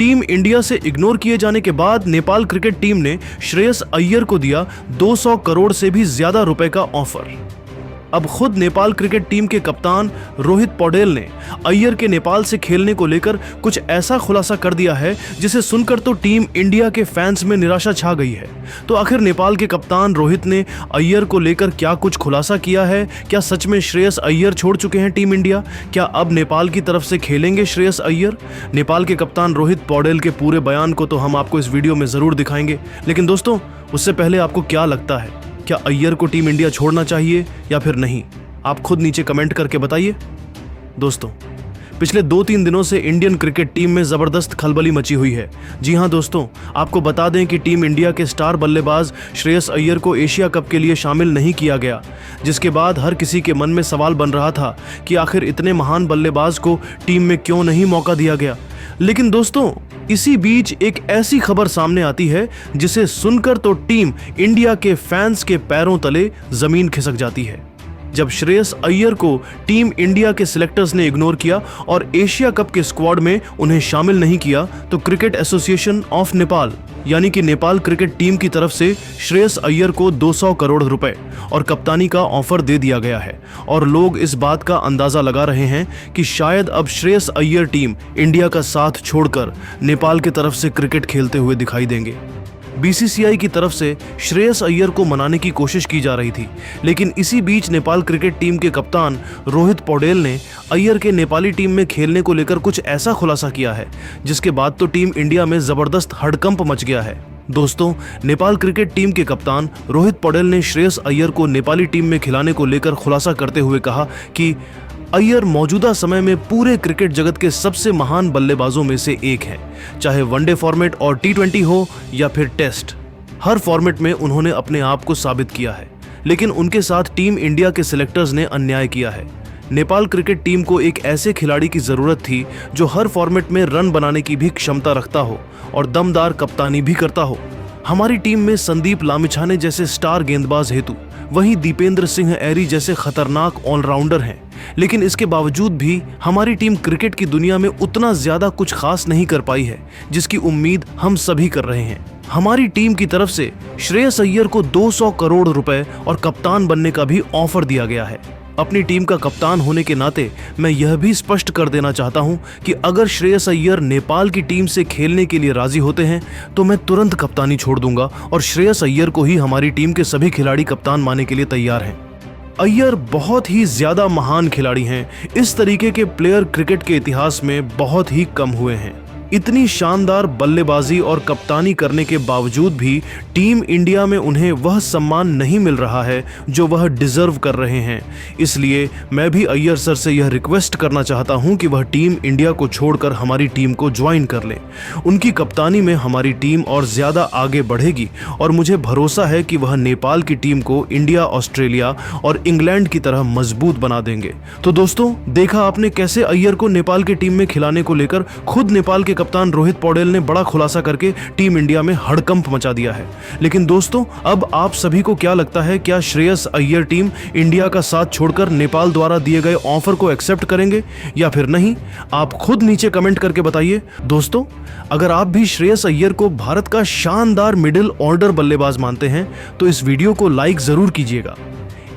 Team India से ignore किए जाने के बाद नेपाल क्रिकेट टीम ने श्रेयस अय्यर को दिया 200 करोड़ से भी ज्यादा रुपए का ऑफर। अब खुद नेपाल क्रिकेट टीम के कप्तान रोहित पौडेल ने अय्यर के नेपाल से खेलने को लेकर कुछ ऐसा खुलासा कर दिया है जिसे सुनकर तो टीम इंडिया के फैंस में निराशा छा गई है। तो आखिर नेपाल के कप्तान रोहित ने अय्यर को लेकर क्या कुछ खुलासा किया है? क्या सच में श्रेयस अय्यर छोड़ चुके हैं टीम इंडिया? क्या अब नेपाल की तरफ से खेलेंगे श्रेयस अय्यर? नेपाल के कप्तान रोहित पौडेल के पूरे बयान को तो हम आपको इस वीडियो में जरूर दिखाएंगे, लेकिन दोस्तों उससे पहले आपको क्या लगता है, क्या अय्यर को टीम इंडिया छोड़ना चाहिए या फिर नहीं? आप खुद नीचे कमेंट करके बताइए। दोस्तों पिछले 2-3 दिनों से इंडियन क्रिकेट टीम में जबरदस्त खलबली मची हुई है। जी हां दोस्तों, आपको बता दें कि टीम इंडिया के स्टार बल्लेबाज श्रेयस अय्यर को एशिया कप के लिए शामिल नहीं किया गया, जिसके बाद हर किसी के मन में सवाल बन रहा था कि आखिर इतने महान बल्लेबाज को टीम में क्यों नहीं मौका दिया गया। लेकिन दोस्तों इसी बीच एक ऐसी खबर सामने आती है जिसे सुनकर तो टीम इंडिया के फैंस के पैरों तले जमीन खिसक जाती है। जब श्रेयस अय्यर को टीम इंडिया के सिलेक्टर्स ने इग्नोर किया और एशिया कप के स्क्वाड में उन्हें शामिल नहीं किया, तो क्रिकेट एसोसिएशन ऑफ नेपाल यानी कि नेपाल क्रिकेट टीम की तरफ से श्रेयस अय्यर को 200 करोड़ रुपए और कप्तानी का ऑफर दे दिया गया है। और लोग इस बात का अंदाजा लगा रहे हैं कि शायद अब श्रेयस अय्यर टीम इंडिया का साथ छोड़कर नेपाल की तरफ से क्रिकेट खेलते हुए दिखाई देंगे। बीसीसीआई की तरफ से श्रेयस अय्यर को मनाने की कोशिश की जा रही थी, लेकिन इसी बीच नेपाल क्रिकेट टीम के कप्तान रोहित पौडेल ने अय्यर के नेपाली टीम में खेलने को लेकर कुछ ऐसा खुलासा किया है जिसके बाद तो टीम इंडिया में जबरदस्त हड़कंप मच गया है। दोस्तों नेपाल क्रिकेट टीम के कप्तान रोहित पौडेल ने श्रेयस अय्यर को नेपाली टीम में खिलाने को लेकर खुलासा करते हुए कहा कि अय्यर मौजूदा समय में पूरे क्रिकेट जगत के सबसे महान बल्लेबाजों में से एक है। चाहे वनडे फॉर्मेट और T20 हो या फिर टेस्ट, हर फॉर्मेट में उन्होंने अपने आप को साबित किया है। लेकिन उनके साथ टीम इंडिया के सिलेक्टर्स ने अन्याय किया है। नेपाल क्रिकेट टीम को एक ऐसे खिलाड़ी की जरूरत थी जो हर फॉर्मेट में रन बनाने की भी क्षमता रखता हो और दमदार कप्तानी भी करता हो। हमारी टीम में संदीप लामिछाने जैसे स्टार गेंदबाज हेतु वहीं दीपेंद्र सिंह ऐरी जैसे खतरनाक ऑलराउंडर हैं, लेकिन इसके बावजूद भी हमारी टीम क्रिकेट की दुनिया में उतना ज्यादा कुछ खास नहीं कर पाई है जिसकी उम्मीद हम सभी कर रहे हैं। हमारी टीम की तरफ से श्रेयस अय्यर को 200 करोड़ रुपए और कप्तान बनने का भी ऑफर दिया गया है। अपनी टीम का कप्तान होने के नाते मैं यह भी स्पष्ट कर देना चाहता हूं कि अगर श्रेयस अय्यर नेपाल की टीम से खेलने के लिए राजी होते हैं तो मैं तुरंत कप्तानी छोड़ दूंगा और श्रेयस अय्यर को ही हमारी टीम के सभी खिलाड़ी कप्तान मानने के लिए तैयार हैं। अय्यर बहुत ही ज्यादा महान खिलाड़ी हैं। इस तरीके के प्लेयर क्रिकेट के इतिहास में बहुत ही कम हुए हैं। इतनी शानदार बल्लेबाजी और कप्तानी करने के बावजूद भी टीम इंडिया में उन्हें वह सम्मान नहीं मिल रहा है जो वह डिजर्व कर रहे हैं। इसलिए मैं भी अय्यर सर से यह रिक्वेस्ट करना चाहता हूं कि वह टीम इंडिया को छोड़कर हमारी टीम को ज्वाइन कर लें। उनकी कप्तानी में हमारी टीम और ज्यादा आगे बढ़ेगी और मुझे भरोसा है कि वह नेपाल की टीम को इंडिया, ऑस्ट्रेलिया और इंग्लैंड की तरह मजबूत बना देंगे। तो दोस्तों देखा आपने कैसे अय्यर को नेपाल की टीम में खिलाने को लेकर खुद नेपाल के कप्तान रोहित पौडेल ने बड़ा खुलासा करके टीम इंडिया में हड़कंप मचा दिया है। लेकिन दोस्तों अब आप सभी को क्या लगता है, क्या श्रेयस अय्यर टीम इंडिया का साथ छोड़कर नेपाल द्वारा दिए गए ऑफर को एक्सेप्ट करेंगे या फिर नहीं? आप खुद नीचे कमेंट करके बताइए। दोस्तों अगर आप भी श्रेयस अय्यर को भारत का शानदार मिडिल ऑर्डर बल्लेबाज मानते हैं तो इस वीडियो को लाइक जरूर कीजिएगा।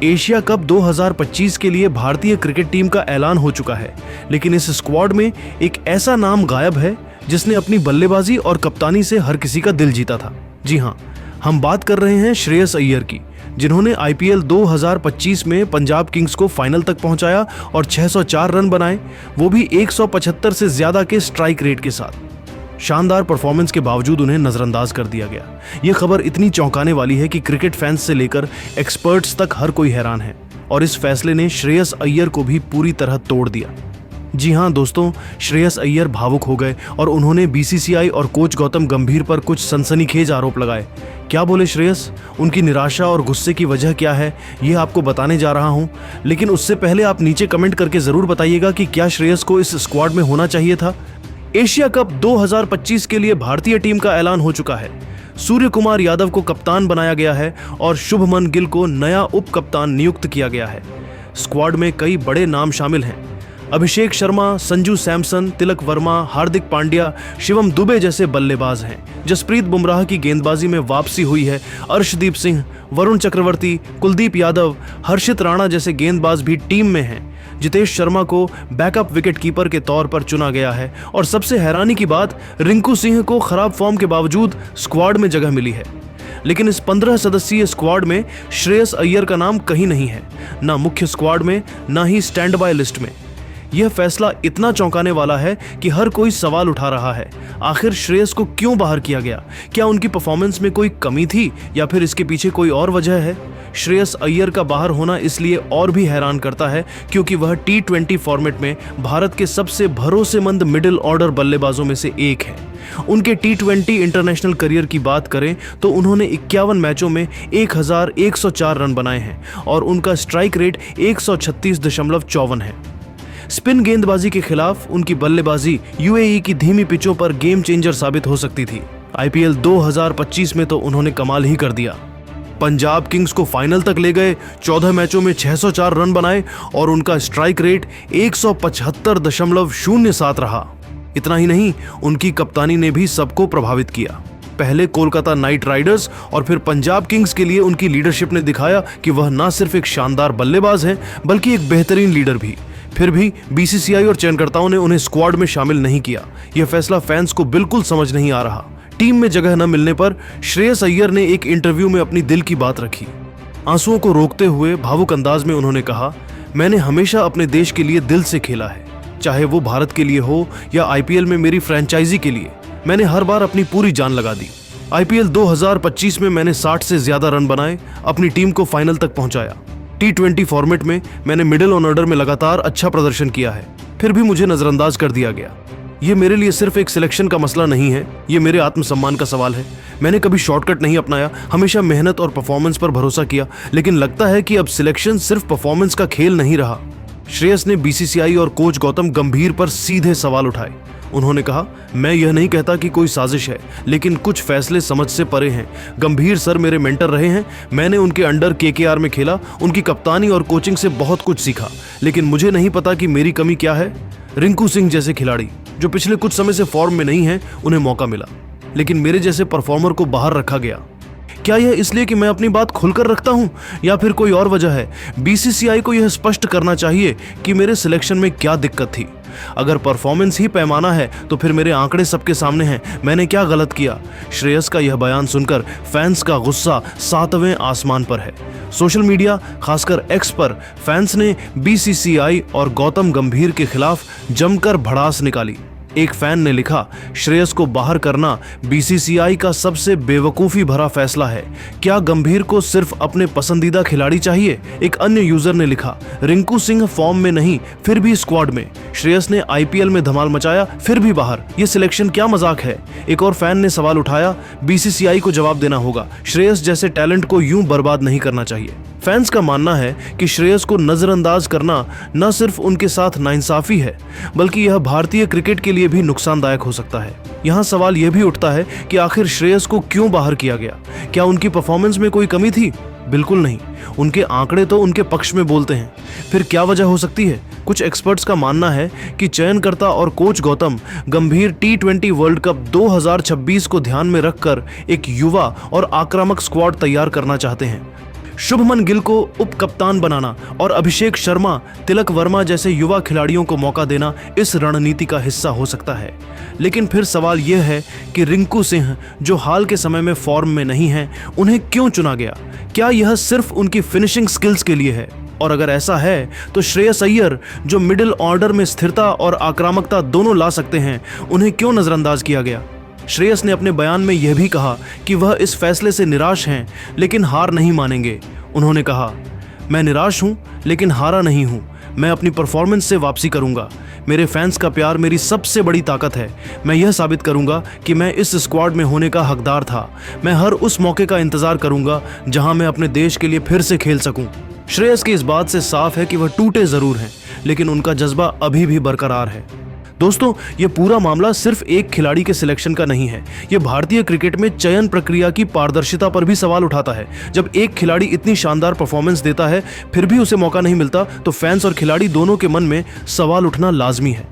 एशिया कप 2025 के लिए भारतीय क्रिकेट टीम का ऐलान हो चुका है, लेकिन इस स्क्वाड में एक ऐसा नाम गायब है जिसने अपनी बल्लेबाजी और कप्तानी से हर किसी का दिल जीता था। जी हां, हम बात कर रहे हैं श्रेयस अय्यर की, जिन्होंने IPL 2025 में पंजाब किंग्स को फाइनल तक पहुंचाया और 604 रन बनाए, वो भी 175 से ज्यादा के स्ट्राइक रेट के साथ। शानदार परफॉर्मेंस के बावजूद उन्हें नजरअंदाज कर दिया गया। यह खबर इतनी चौंकाने वाली है कि क्रिकेट फैंस से लेकर एक्सपर्ट्स तक हर कोई हैरान है और इस फैसले ने श्रेयस अय्यर को भी पूरी तरह तोड़ दिया। जी हां दोस्तों, श्रेयस अय्यर भावुक हो गए और उन्होंने BCCI और कोच गौतम गंभीर पर कुछ सनसनीखेज आरोप लगाए। क्या बोले श्रेयस? उनकी निराशा और गुस्से की वजह क्या है, यह आपको बताने जा रहा हूं। लेकिन उससे पहले आप नीचे कमेंट करके जरूर बताइएगा कि क्या श्रेयस को इस स्क्वाड में होना चाहिए था। एशिया कप 2025 के लिए भारतीय टीम का ऐलान हो चुका है। सूर्य कुमार यादव को कप्तान बनाया गया है और शुभमन गिल को नया उप कप्तान नियुक्त किया गया है। स्क्वाड में कई बड़े नाम शामिल हैं। अभिषेक शर्मा, संजू सैमसन, तिलक वर्मा, हार्दिक पांड्या, शिवम दुबे जैसे बल्लेबाज हैं। जसप्रीत बुमराह की गेंदबाजी में वापसी हुई है। अर्शदीप सिंह, वरुण चक्रवर्ती, कुलदीप यादव, हर्षित राणा जैसे गेंदबाज भी टीम में हैं। जितेश शर्मा को बैकअप विकेटकीपर के तौर पर चुना गया है और सबसे हैरानी की बात, रिंकू सिंह को खराब फॉर्म के बावजूद स्क्वाड में जगह मिली है। लेकिन इस 15 सदस्यीय स्क्वाड में श्रेयस अय्यर का नाम कहीं नहीं है, ना मुख्य स्क्वाड में, ना ही स्टैंड बाय लिस्ट में। यह फैसला इतना चौंकाने वाला है कि हर कोई सवाल उठा रहा है, आखिर श्रेयस को क्यों बाहर किया गया? क्या उनकी परफॉर्मेंस में कोई कमी थी या फिर इसके पीछे कोई और वजह है? श्रेयस अय्यर का बाहर होना इसलिए और भी हैरान करता है क्योंकि वह T20 फॉर्मेट में भारत के सबसे भरोसेमंद मिडिल ऑर्डर बल्लेबाजों में से एक है। उनके T20 इंटरनेशनल करियर की बात करें तो उन्होंने 51 मैचों में 1104 रन बनाए हैं और उनका स्ट्राइक रेट 136.54 है। स्पिन गेंदबाजी के खिलाफ उनकी बल्लेबाजी UAE की धीमी पिचों पर गेम चेंजर साबित हो सकती थी। IPL 2025 में तो उन्होंने कमाल ही कर दिया। पंजाब किंग्स को फाइनल तक ले गए, 14 मैचों में 604 रन बनाए और उनका स्ट्राइक रेट 175.07 रहा। इतना ही नहीं, उनकी कप्तानी ने भी सबको प्रभावित किया। पहले कोलकाता नाइट राइडर्स और फिर पंजाब किंग्स के लिए उनकी लीडरशिप ने दिखाया कि वह न सिर्फ एक शानदार बल्लेबाज हैं बल्कि एक बेहतरीन लीडर भी। फिर भी BCCI और चयनकर्ताओं ने उन्हें स्क्वाड में शामिल नहीं किया। यह फैसला फैंस को बिल्कुल समझ नहीं आ रहा। टीम में जगह न मिलने पर श्रेयस अय्यर ने एक इंटरव्यू में अपनी दिल की बात रखी। आंसुओं को रोकते हुए भावुक अंदाज में उन्होंने कहा, मैंने हमेशा अपने देश के लिए दिल से खेला है, चाहे वो भारत के लिए हो या IPL में मेरी फ्रेंचाइजी के लिए। मैंने हर बार अपनी पूरी जान लगा दी। IPL 2025 में मैंने 60 से ज्यादा रन बनाए, अपनी टीम को फाइनल तक पहुंचाया। T20 फॉर्मेट में मैंने मिडिल ऑर्डर में लगातार अच्छा प्रदर्शन किया है, फिर भी मुझे नजरअंदाज कर दिया गया। ये मेरे लिए सिर्फ एक सिलेक्शन का मसला नहीं है, ये मेरे आत्मसम्मान का सवाल है। मैंने कभी शॉर्टकट नहीं अपनाया, हमेशा मेहनत और परफॉर्मेंस पर भरोसा किया, लेकिन लगता है कि अब सिलेक्शन सिर्फ परफॉर्मेंस का खेल नहीं रहा। श्रेयस ने BCCI और कोच गौतम गंभीर पर सीधे सवाल उठाए। उन्होंने कहा, मैं यह नहीं कहता कि कोई साजिश है, लेकिन कुछ फैसले समझ से परे हैं। गंभीर सर मेरे मेंटर रहे हैं, मैंने उनके अंडर KKR में खेला, उनकी कप्तानी और कोचिंग से बहुत कुछ सीखा, लेकिन मुझे नहीं पता कि मेरी कमी क्या है। रिंकू सिंह जैसे खिलाड़ी जो पिछले कुछ समय से फॉर्म में नहीं है, उन्हें मौका मिला, लेकिन मेरे जैसे परफॉर्मर को बाहर रखा गया। क्या यह इसलिए कि मैं अपनी बात खुलकर रखता हूं या फिर कोई और वजह है? BCCI को यह स्पष्ट करना चाहिए कि मेरे सिलेक्शन में क्या दिक्कत थी। अगर परफॉर्मेंस ही पैमाना है तो फिर मेरे आंकड़े सबके सामने हैं, मैंने क्या गलत किया? श्रेयस का यह बयान सुनकर फैंस का गुस्सा 7वें आसमान पर है। सोशल मीडिया, खासकर X पर फैंस ने BCCI और गौतम गंभीर के खिलाफ जमकर भड़ास निकाली। एक फैन ने लिखा, श्रेयस को बाहर करना BCCI का सबसे बेवकूफ़ी भरा फैसला है। क्या गंभीर को सिर्फ अपने पसंदीदा खिलाड़ी चाहिए? एक अन्य यूजर ने लिखा, रिंकू सिंह फॉर्म में नहीं फिर भी स्क्वाड में। श्रेयस ने IPL में धमाल मचाया फिर भी बाहर। ये सिलेक्शन क्या मजाक है? एक और फैन ने सवाल उठाया, BCCI को जवाब देना होगा, श्रेयस जैसे टैलेंट को यूं बर्बाद नहीं करना चाहिए। फैंस का मानना है कि श्रेयस को नजरअंदाज करना न सिर्फ उनके साथ नाइंसाफी है, बल्कि यह भारतीय क्रिकेट के लिए भी नुकसानदायक हो सकता है। यहाँ सवाल यह भी उठता है कि आखिर श्रेयस को क्यों बाहर किया गया? क्या उनकी परफॉर्मेंस में कोई कमी थी? बिल्कुल नहीं, उनके आंकड़े तो उनके पक्ष में बोलते हैं। फिर क्या वजह हो सकती है? कुछ एक्सपर्ट्स का मानना है कि चयनकर्ता और कोच गौतम गंभीर T20 वर्ल्ड कप 2026 को ध्यान में रखकर एक युवा और आक्रामक स्क्वाड तैयार करना चाहते हैं। शुभमन गिल को उप कप्तान बनाना और अभिषेक शर्मा, तिलक वर्मा जैसे युवा खिलाड़ियों को मौका देना इस रणनीति का हिस्सा हो सकता है। लेकिन फिर सवाल यह है कि रिंकू सिंह जो हाल के समय में फॉर्म में नहीं हैं, उन्हें क्यों चुना गया? क्या यह सिर्फ उनकी फिनिशिंग स्किल्स के लिए है? और अगर ऐसा है तो श्रेयस अय्यर जो मिडिल ऑर्डर में स्थिरता और आक्रामकता दोनों ला सकते हैं, उन्हें क्यों नजरअंदाज किया गया? श्रेयस ने अपने बयान में यह भी कहा कि वह इस फैसले से निराश हैं लेकिन हार नहीं मानेंगे। उन्होंने कहा, मैं निराश हूं लेकिन हारा नहीं हूं, मैं अपनी परफॉर्मेंस से वापसी करूंगा। मेरे फैंस का प्यार मेरी सबसे बड़ी ताकत है। मैं यह साबित करूंगा कि मैं इस स्क्वाड में होने का हकदार था। मैं हर उस मौके का इंतजार करूंगा जहां मैं अपने देश के लिए फिर से खेल सकूं। श्रेयस की इस बात से साफ है कि वह टूटे जरूर हैं, लेकिन उनका जज्बा अभी भी बरकरार है। दोस्तों, ये पूरा मामला सिर्फ एक खिलाड़ी के सिलेक्शन का नहीं है, ये भारतीय क्रिकेट में चयन प्रक्रिया की पारदर्शिता पर भी सवाल उठाता है। जब एक खिलाड़ी इतनी शानदार परफॉर्मेंस देता है फिर भी उसे मौका नहीं मिलता, तो फैंस और खिलाड़ी दोनों के मन में सवाल उठना लाजमी है।